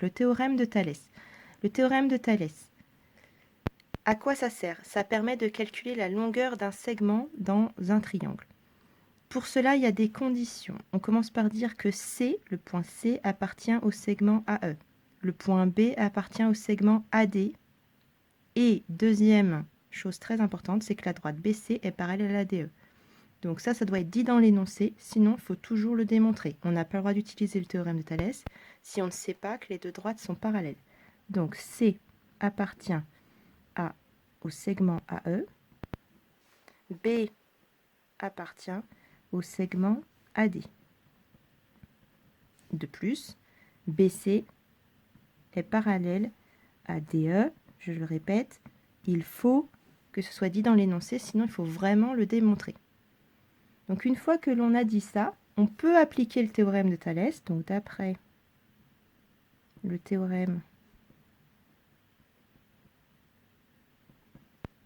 Donc, le théorème de Thalès. Le théorème de Thalès. À quoi ça sert? Ça permet de calculer la longueur d'un segment dans un triangle. Pour cela, il y a des conditions. On commence par dire que C, le point C, appartient au segment AE. Le point B appartient au segment AD. Et deuxième chose très importante, c'est que la droite BC est parallèle à DE. Donc ça doit être dit dans l'énoncé, sinon il faut toujours le démontrer. On n'a pas le droit d'utiliser le théorème de Thalès si on ne sait pas que les deux droites sont parallèles. Donc C appartient au segment AE, B appartient au segment AD. De plus, BC est parallèle à DE, je le répète, il faut que ce soit dit dans l'énoncé, sinon il faut vraiment le démontrer. Donc une fois que l'on a dit ça, on peut appliquer le théorème de Thalès. Donc d'après le théorème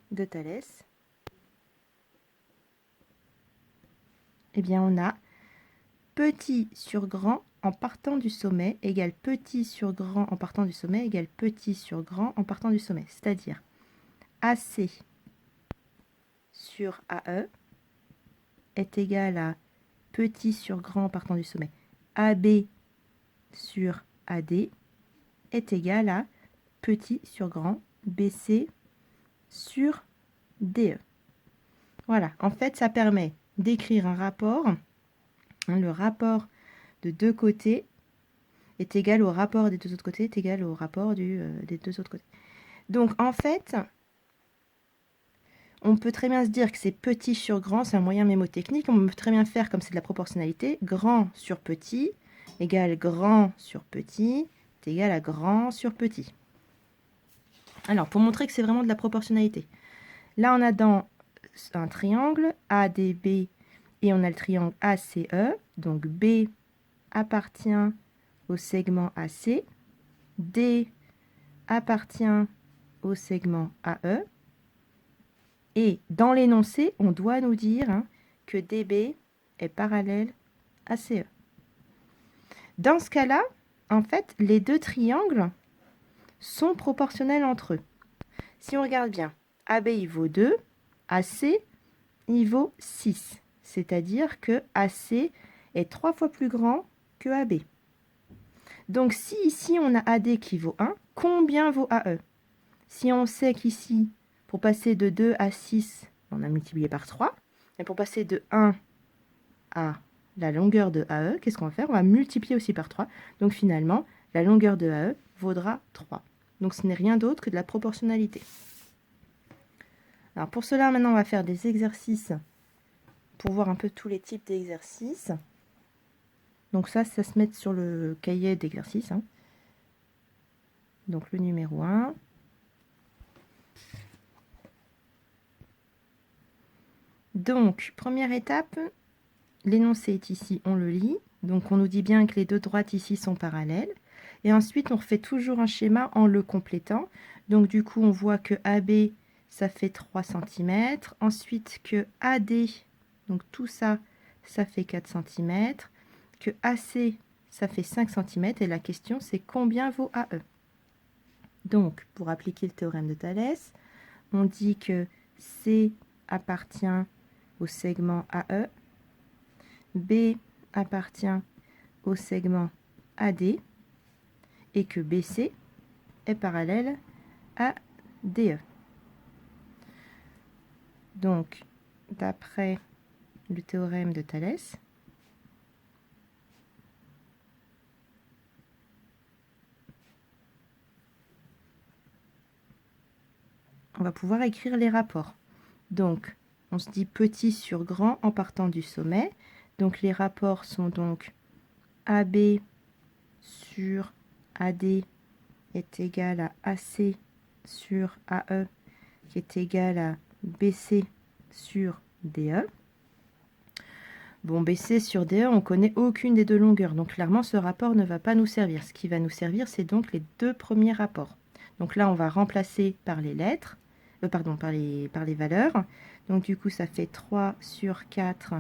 de Thalès, eh bien on a petit sur grand en partant du sommet égale petit sur grand en partant du sommet égale petit sur grand en partant du sommet. C'est-à-dire AC sur AE est égal à petit sur grand en partant du sommet. AB sur AD est égal à petit sur grand BC sur DE. Voilà, en fait, ça permet d'écrire un rapport. Le rapport de deux côtés est égal au rapport des deux autres côtés, est égal au rapport des deux autres côtés. Donc, en fait, on peut très bien se dire que c'est petit sur grand, c'est un moyen mémotechnique. On peut très bien faire, comme c'est de la proportionnalité, grand sur petit égale grand sur petit est égal à grand sur petit. Alors, pour montrer que c'est vraiment de la proportionnalité, là, on a dans un triangle ADB et on a le triangle ACE. Donc, B appartient au segment AC, D appartient au segment AE. Et dans l'énoncé, on doit nous dire que DB est parallèle à CE. Dans ce cas-là, en fait, les deux triangles sont proportionnels entre eux. Si on regarde bien, AB il vaut 2, AC il vaut 6. C'est-à-dire que AC est 3 fois plus grand que AB. Donc si ici on a AD qui vaut 1, combien vaut AE? Si on sait qu'ici, pour passer de 2 à 6, on a multiplié par 3. Et pour passer de 1 à la longueur de AE, qu'est-ce qu'on va faire? On va multiplier aussi par 3. Donc finalement, la longueur de AE vaudra 3. Donc ce n'est rien d'autre que de la proportionnalité. Alors pour cela, maintenant, on va faire des exercices pour voir un peu tous les types d'exercices. Donc ça se met sur le cahier d'exercices. Donc le numéro 1. Donc, première étape, l'énoncé est ici, on le lit. Donc on nous dit bien que les deux droites ici sont parallèles. Et ensuite, on refait toujours un schéma en le complétant. Donc du coup, on voit que AB, ça fait 3 cm. Ensuite que AD, donc tout ça, ça fait 4 cm. Que AC, ça fait 5 cm. Et la question, c'est combien vaut AE? Donc, pour appliquer le théorème de Thalès, on dit que C appartient au segment AE, B appartient au segment AD et que BC est parallèle à DE. Donc, d'après le théorème de Thalès, on va pouvoir écrire les rapports. Donc, on se dit petit sur grand en partant du sommet. Donc, les rapports sont donc AB sur AD est égal à AC sur AE qui est égal à BC sur DE. Bon, BC sur DE, on ne connaît aucune des deux longueurs. Donc, clairement, ce rapport ne va pas nous servir. Ce qui va nous servir, c'est donc les deux premiers rapports. Donc là, on va remplacer par les lettres, par les valeurs. Donc, du coup, ça fait 3 sur 4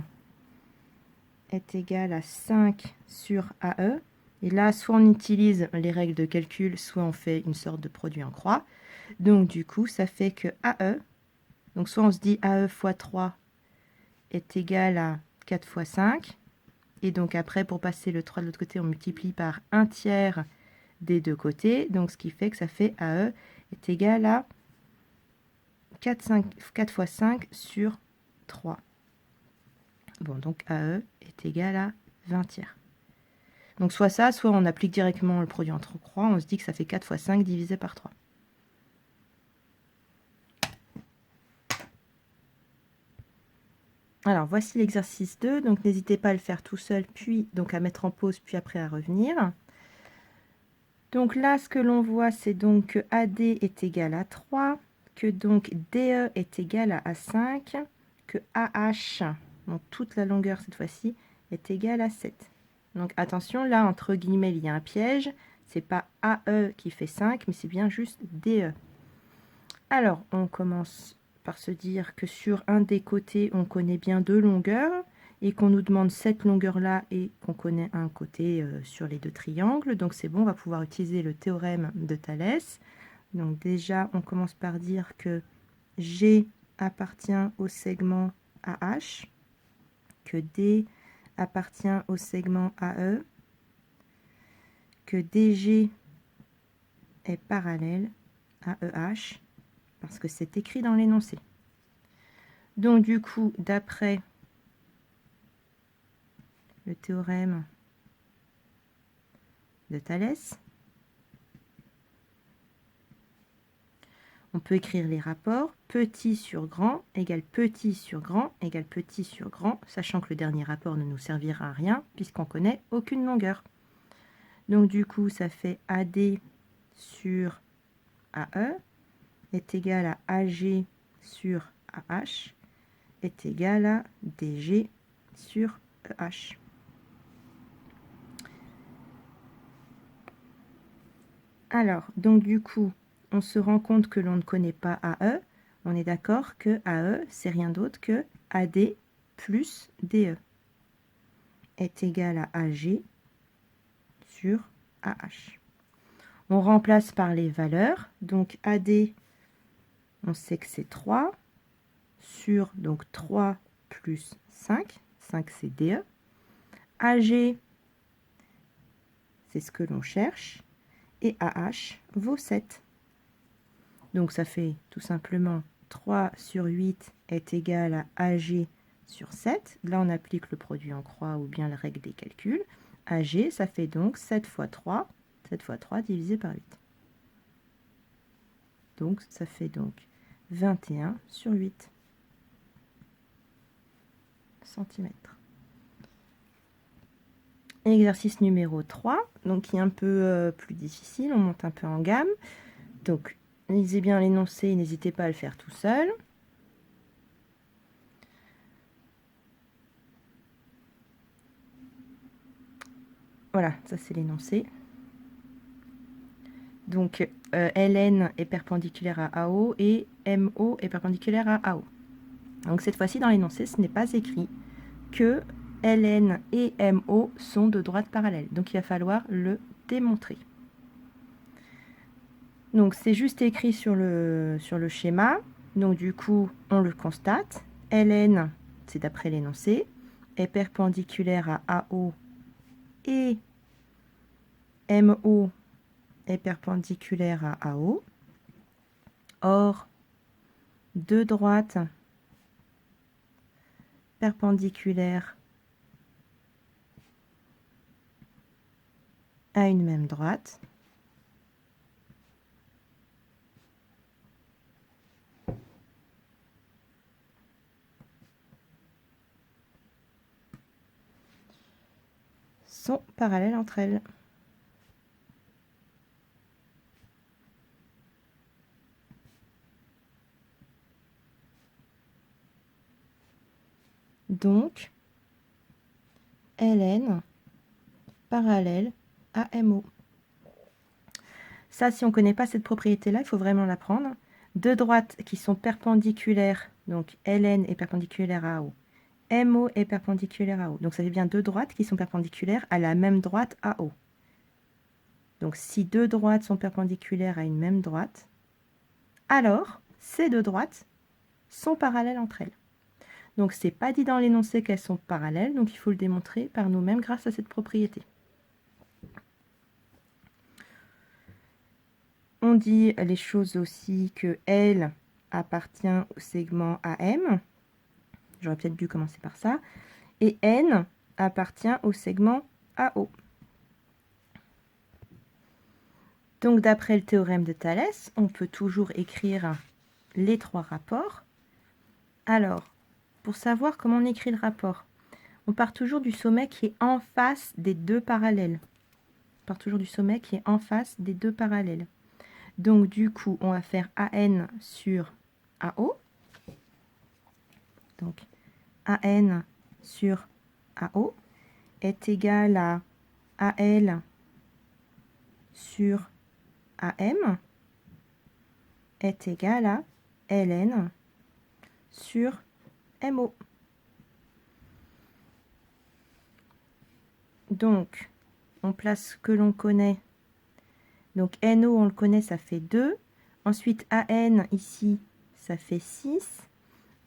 est égal à 5 sur AE. Et là, soit on utilise les règles de calcul, soit on fait une sorte de produit en croix. Donc du coup, ça fait que AE, donc soit on se dit AE fois 3 est égal à 4 fois 5. Et donc après, pour passer le 3 de l'autre côté, on multiplie par 1 tiers des deux côtés. Donc ce qui fait que ça fait AE est égal à 4 fois 5 sur 3. Bon, donc AE est égal à 20 tiers. Donc soit ça, soit on applique directement le produit entre croix, on se dit que ça fait 4 fois 5 divisé par 3. Alors voici l'exercice 2, donc n'hésitez pas à le faire tout seul, puis donc à mettre en pause, puis après à revenir. Donc là, ce que l'on voit, c'est donc que AD est égal à 3, que donc DE est égal à A5, que AH, donc toute la longueur cette fois-ci, est égale à 7. Donc attention, là, entre guillemets, il y a un piège. C'est pas AE qui fait 5, mais c'est bien juste DE. Alors, on commence par se dire que sur un des côtés, on connaît bien deux longueurs et qu'on nous demande cette longueur-là et qu'on connaît un côté sur les deux triangles. Donc c'est bon, on va pouvoir utiliser le théorème de Thalès. Donc déjà, on commence par dire que G appartient au segment AH, que D appartient au segment AE, que DG est parallèle à EH, parce que c'est écrit dans l'énoncé. Donc du coup, d'après le théorème de Thalès, on peut écrire les rapports petit sur grand égale petit sur grand égale petit sur grand, sachant que le dernier rapport ne nous servira à rien puisqu'on connaît aucune longueur. Donc du coup, ça fait AD sur AE est égal à AG sur AH est égal à DG sur EH. Alors, donc du coup, on se rend compte que l'on ne connaît pas AE. On est d'accord que AE, c'est rien d'autre que AD plus DE est égal à AG sur AH. On remplace par les valeurs. Donc AD, on sait que c'est 3 sur donc 3 plus 5. 5, c'est DE. AG, c'est ce que l'on cherche. Et AH vaut 7. Donc ça fait tout simplement 3 sur 8 est égal à AG sur 7. Là, on applique le produit en croix ou bien la règle des calculs. AG, ça fait donc 7 fois 3. 7 fois 3 divisé par 8. Donc ça fait donc 21 sur 8 cm. Exercice numéro 3, donc qui est un peu plus difficile, on monte un peu en gamme. Donc, lisez bien l'énoncé, n'hésitez pas à le faire tout seul. Voilà, ça c'est l'énoncé. Donc, LN est perpendiculaire à AO et MO est perpendiculaire à AO. Donc cette fois-ci, dans l'énoncé, ce n'est pas écrit que LN et MO sont de droite parallèle. Donc il va falloir le démontrer. Donc c'est juste écrit sur le schéma. Donc du coup, on le constate. LN, c'est d'après l'énoncé, est perpendiculaire à AO et MO est perpendiculaire à AO. Or, deux droites perpendiculaires à une même droite sont parallèles entre elles. Donc, LN parallèle à MO. Ça, si on ne connaît pas cette propriété-là, il faut vraiment l'apprendre. Deux droites qui sont perpendiculaires, donc LN est perpendiculaire à AO, MO est perpendiculaire à AO. Donc ça fait bien deux droites qui sont perpendiculaires à la même droite AO. Donc si deux droites sont perpendiculaires à une même droite, alors ces deux droites sont parallèles entre elles. Donc c'est pas dit dans l'énoncé qu'elles sont parallèles, donc il faut le démontrer par nous-mêmes grâce à cette propriété. On dit les choses aussi que L appartient au segment AM. J'aurais peut-être dû commencer par ça. Et N appartient au segment AO. Donc d'après le théorème de Thalès, on peut toujours écrire les trois rapports. Alors, pour savoir comment on écrit le rapport, on part toujours du sommet qui est en face des deux parallèles. On part toujours du sommet qui est en face des deux parallèles. Donc du coup, on va faire AN sur AO. Donc AN sur AO est égal à AL sur AM est égal à LN sur MO. Donc, on place ce que l'on connaît. Donc NO, on le connaît, ça fait 2. Ensuite, AN, ici, ça fait 6.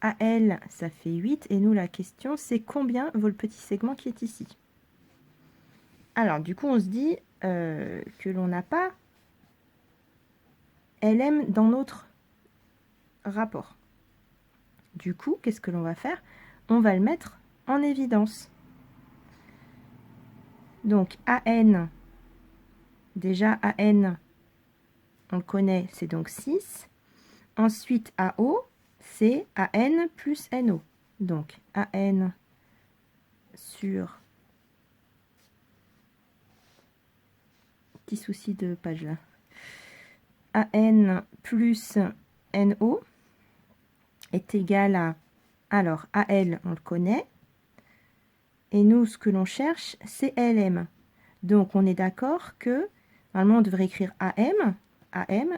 AL, ça fait 8. Et nous, la question, c'est combien vaut le petit segment qui est ici? Alors, du coup, on se dit que l'on n'a pas LM dans notre rapport. Du coup, qu'est-ce que l'on va faire? On va le mettre en évidence. Donc, AN, déjà AN, on le connaît, c'est donc 6. Ensuite, AO, c'est AN plus NO. Donc, AN sur... Petit souci de page là. AN plus NO est égal à... Alors, AL, on le connaît. Et nous, ce que l'on cherche, c'est LM. Donc, on est d'accord que, normalement, on devrait écrire AM,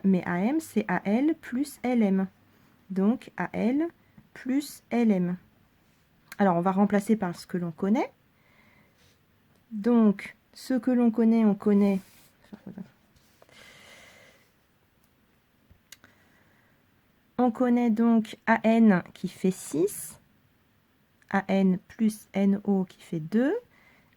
mais AM, c'est AL plus LM. Donc, AL plus LM. Alors, on va remplacer par ce que l'on connaît. Donc, ce que l'on connaît, on connaît... On connaît donc AN qui fait 6, AN plus NO qui fait 2,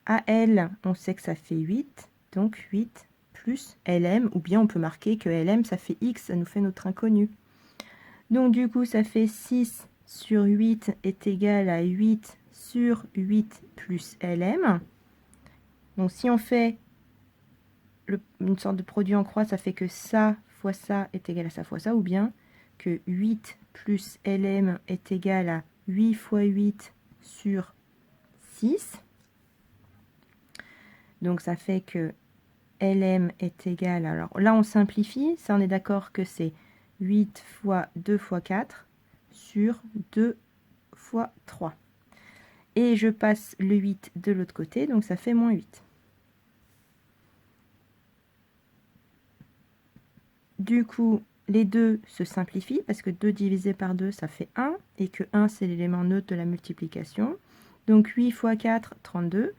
AL, on sait que ça fait 8, donc 8 plus LM, ou bien on peut marquer que LM, ça fait X, ça nous fait notre inconnu. Donc du coup, ça fait 6 sur 8 est égal à 8 sur 8 plus LM. Donc si on fait une sorte de produit en croix, ça fait que ça fois ça est égal à ça fois ça, ou bien que 8 plus LM est égal à 8 fois 8 sur 6. Donc ça fait que LM est égal, alors là on simplifie, ça on est d'accord que c'est 8 fois 2 fois 4 sur 2 fois 3. Et je passe le 8 de l'autre côté, donc ça fait moins 8. Du coup, les deux se simplifient parce que 2 divisé par 2, ça fait 1 et que 1, c'est l'élément neutre de la multiplication. Donc 8 fois 4, 32.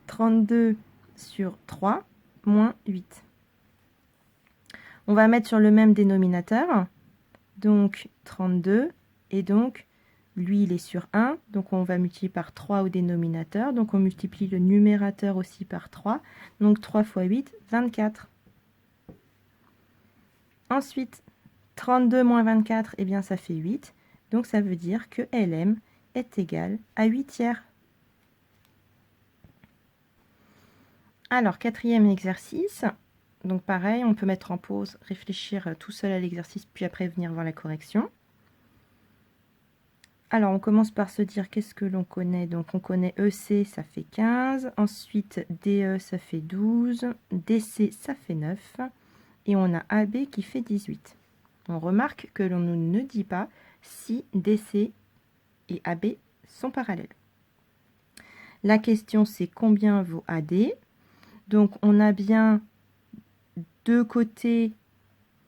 32 sur 3, moins 8. On va mettre sur le même dénominateur, donc 32, et donc lui, il est sur 1, donc on va multiplier par 3 au dénominateur, donc on multiplie le numérateur aussi par 3, donc 3 fois 8, 24. Ensuite, 32 moins 24, eh bien ça fait 8, donc ça veut dire que LM est égal à 8 tiers. Alors, quatrième exercice, donc pareil, on peut mettre en pause, réfléchir tout seul à l'exercice, puis après venir voir la correction. Alors, on commence par se dire qu'est-ce que l'on connaît. Donc, on connaît EC, ça fait 15. Ensuite, DE, ça fait 12. DC, ça fait 9. Et on a AB qui fait 18. On remarque que l'on ne dit pas si DC et AB sont parallèles. La question, c'est combien vaut AD? Donc, on a bien deux côtés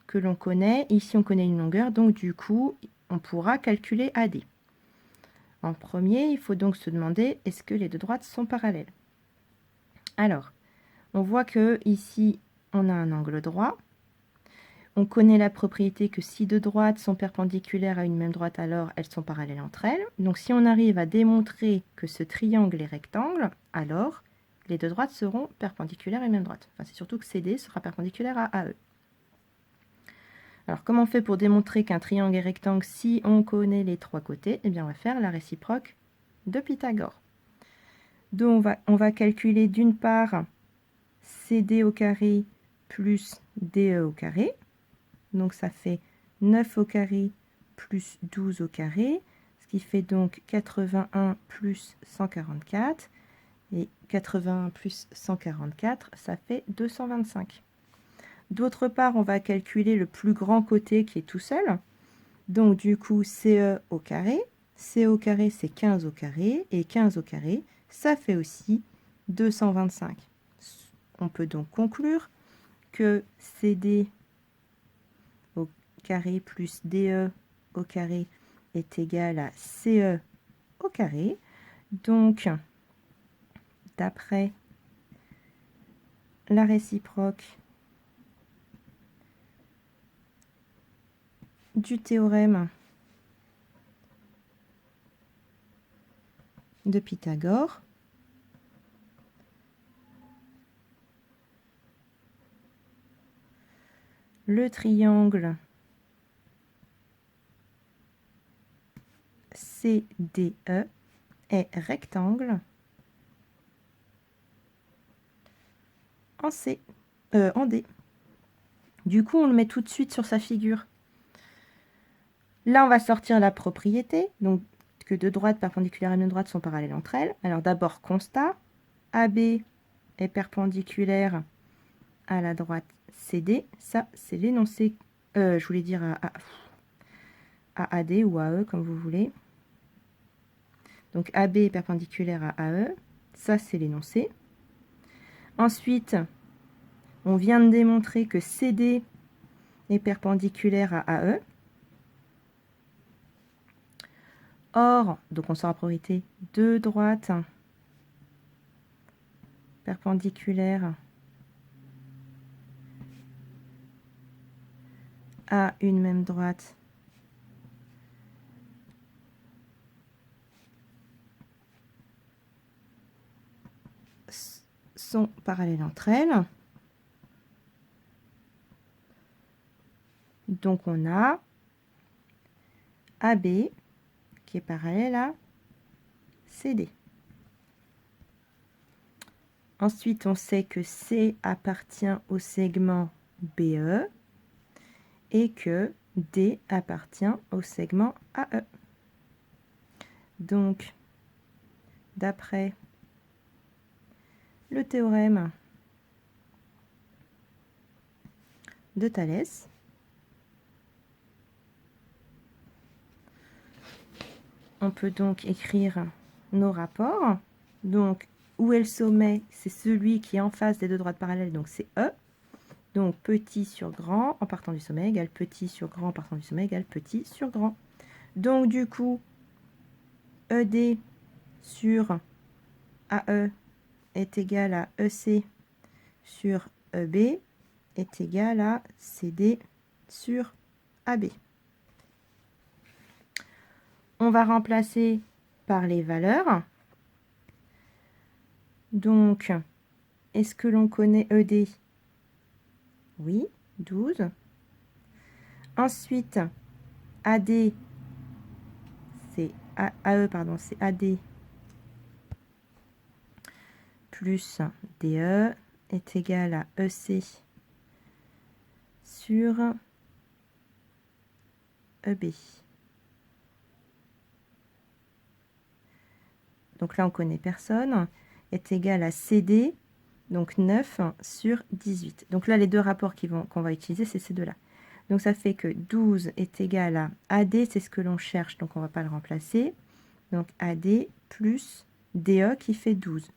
que l'on connaît. Ici, on connaît une longueur. Donc, du coup, on pourra calculer AD. En premier, il faut donc se demander, est-ce que les deux droites sont parallèles? Alors, on voit que ici, on a un angle droit. On connaît la propriété que si deux droites sont perpendiculaires à une même droite, alors elles sont parallèles entre elles. Donc si on arrive à démontrer que ce triangle est rectangle, alors les deux droites seront perpendiculaires à une même droite. Enfin, c'est surtout que CD sera perpendiculaire à AE. Alors comment on fait pour démontrer qu'un triangle est rectangle si on connaît les trois côtés? Eh bien on va faire la réciproque de Pythagore. Donc on va calculer d'une part CD au carré plus DE au carré. Donc ça fait 9 au carré plus 12 au carré, ce qui fait donc 81 plus 144. Et 81 plus 144, ça fait 225. D'autre part, on va calculer le plus grand côté qui est tout seul. Donc du coup, CE au carré. CE au carré, c'est 15 au carré. Et 15 au carré, ça fait aussi 225. On peut donc conclure que CD au carré plus DE au carré est égal à CE au carré. Donc, d'après la réciproque du théorème de Pythagore, le triangle CDE est rectangle en D. Du coup, on le met tout de suite sur sa figure. Là, on va sortir la propriété, donc que deux droites perpendiculaires à une droite sont parallèles entre elles. Alors d'abord, constat, AB est perpendiculaire à la droite CD. Ça, c'est l'énoncé, je voulais dire à AD ou à AE, comme vous voulez. Donc AB est perpendiculaire à AE. Ça, c'est l'énoncé. Ensuite, on vient de démontrer que CD est perpendiculaire à AE. Or, donc on sort la propriété, deux droites perpendiculaires à une même droite sont parallèles entre elles. Donc on a AB qui est parallèle à CD. Ensuite, on sait que C appartient au segment BE et que D appartient au segment AE. Donc, d'après le théorème de Thalès, on peut donc écrire nos rapports. Donc, où est le sommet? C'est celui qui est en face des deux droites parallèles, donc c'est E. Donc, petit sur grand en partant du sommet égale petit sur grand en partant du sommet égale petit sur grand. Donc, du coup, ED sur AE est égal à EC sur EB est égal à CD sur AB. On va remplacer par les valeurs. Donc, est-ce que l'on connaît ED? Oui, 12. Ensuite, AD, c'est AE, pardon, c'est AD plus DE est égal à EC sur EB. Donc là, on connaît personne, est égal à CD, donc 9 sur 18. Donc là, les deux rapports qu'on va utiliser, c'est ces deux-là. Donc ça fait que 12 est égal à AD, c'est ce que l'on cherche, donc on ne va pas le remplacer. Donc AD plus DE qui fait 12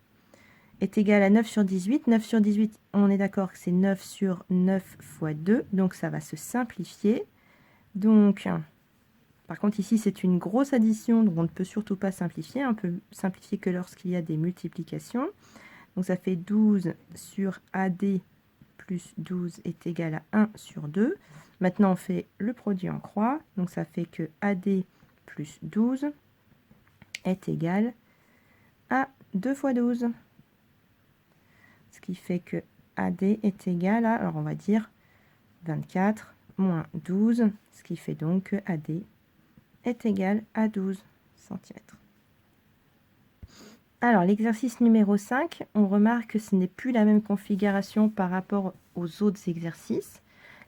est égal à 9 sur 18. 9 sur 18, on est d'accord que c'est 9 sur 9 fois 2, donc ça va se simplifier. Donc, par contre ici c'est une grosse addition, donc on ne peut surtout pas simplifier. On peut simplifier que lorsqu'il y a des multiplications. Donc ça fait 12 sur AD plus 12 est égal à 1 sur 2. Maintenant, on fait le produit en croix. Donc ça fait que AD plus 12 est égal à 2 fois 12. Ce qui fait que AD est égal à, alors on va dire 24 moins 12, ce qui fait donc que AD est égal à 12 cm. Alors l'exercice numéro 5, on remarque que ce n'est plus la même configuration par rapport aux autres exercices.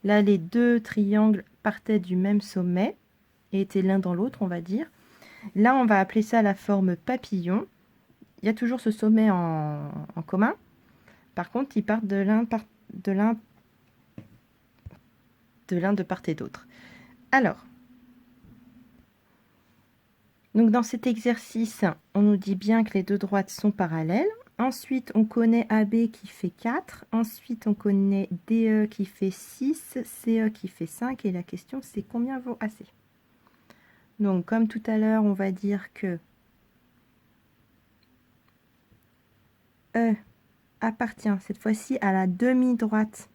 Là, les deux triangles partaient du même sommet et étaient l'un dans l'autre, on va dire. Là, on va appeler ça la forme papillon. Il y a toujours ce sommet en commun. Par contre, ils partent de part et d'autre. Alors, donc dans cet exercice, on nous dit bien que les deux droites sont parallèles. Ensuite, on connaît AB qui fait 4. Ensuite, on connaît DE qui fait 6, CE qui fait 5. Et la question, c'est combien vaut AC? Donc, comme tout à l'heure, on va dire que E appartient cette fois-ci à la demi-droite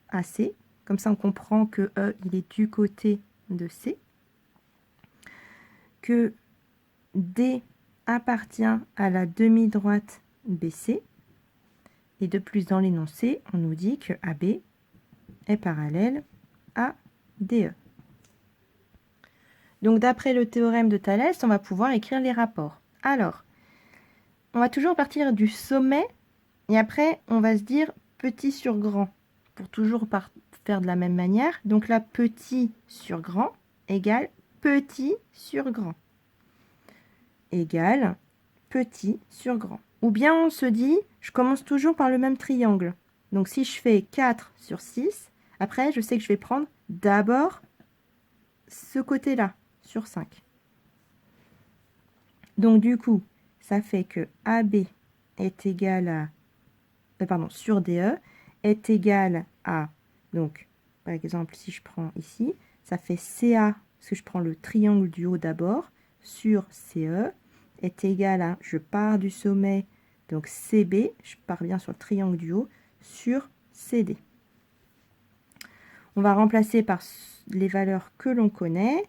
AC. Comme ça, on comprend que E, il est du côté de C. Que D appartient à la demi-droite BC. Et de plus, dans l'énoncé, on nous dit que AB est parallèle à DE. Donc, d'après le théorème de Thalès, on va pouvoir écrire les rapports. Alors, on va toujours partir du sommet, et après, on va se dire petit sur grand, pour toujours faire de la même manière. Donc là, petit sur grand égale petit sur grand, égale petit sur grand. Ou bien on se dit, je commence toujours par le même triangle. Donc si je fais 4 sur 6, après, je sais que je vais prendre d'abord ce côté-là, sur 5. Donc du coup, ça fait que AB est égal à, sur DE est égal à, donc par exemple, si je prends ici, ça fait CA, parce que je prends le triangle du haut d'abord, sur CE, est égal à, je pars du sommet, donc CB, je pars bien sur le triangle du haut, sur CD. On va remplacer par les valeurs que l'on connaît.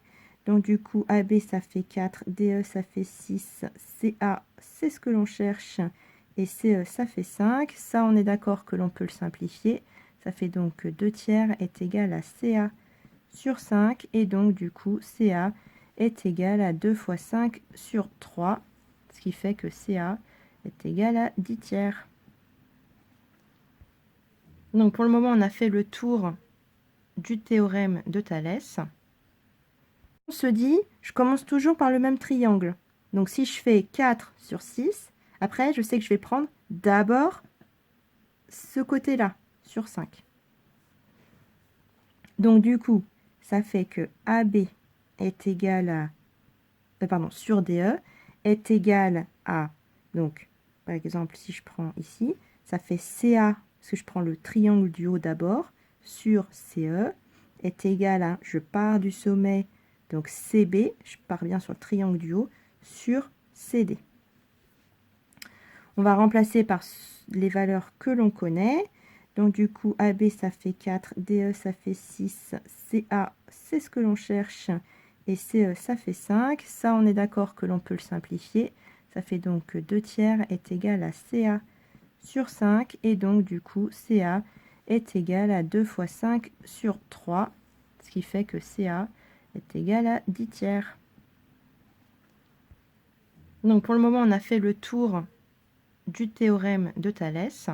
Donc du coup, AB, ça fait 4, DE, ça fait 6, CA, c'est ce que l'on cherche, et CE, ça fait 5. Ça, on est d'accord que l'on peut le simplifier. Ça fait donc que 2 tiers est égal à CA sur 5, et donc du coup, CA est égal à 2 fois 5 sur 3, ce qui fait que CA est égal à 10 tiers. . Donc pour le moment, on a fait le tour du théorème de Thalès. On se dit, je commence toujours par le même triangle. Donc si je fais 4 sur 6, après je sais que je vais prendre d'abord ce côté-là, sur 5. Donc du coup, ça fait que AB est égal à, sur DE, est égal à, donc par exemple si je prends ici, ça fait CA, parce que je prends le triangle du haut d'abord, sur CE, est égal à, je pars du sommet, donc CB, je pars bien sur le triangle du haut, sur CD. On va remplacer par les valeurs que l'on connaît. Donc du coup, AB, ça fait 4, DE, ça fait 6, CA, c'est ce que l'on cherche, et CE, ça fait 5. Ça, on est d'accord que l'on peut le simplifier. Ça fait donc que 2 tiers est égal à CA sur 5, et donc du coup, CA est égal à 2 fois 5 sur 3, ce qui fait que CA est égal à 10 tiers. Donc pour le moment, on a fait le tour du théorème de Thalès.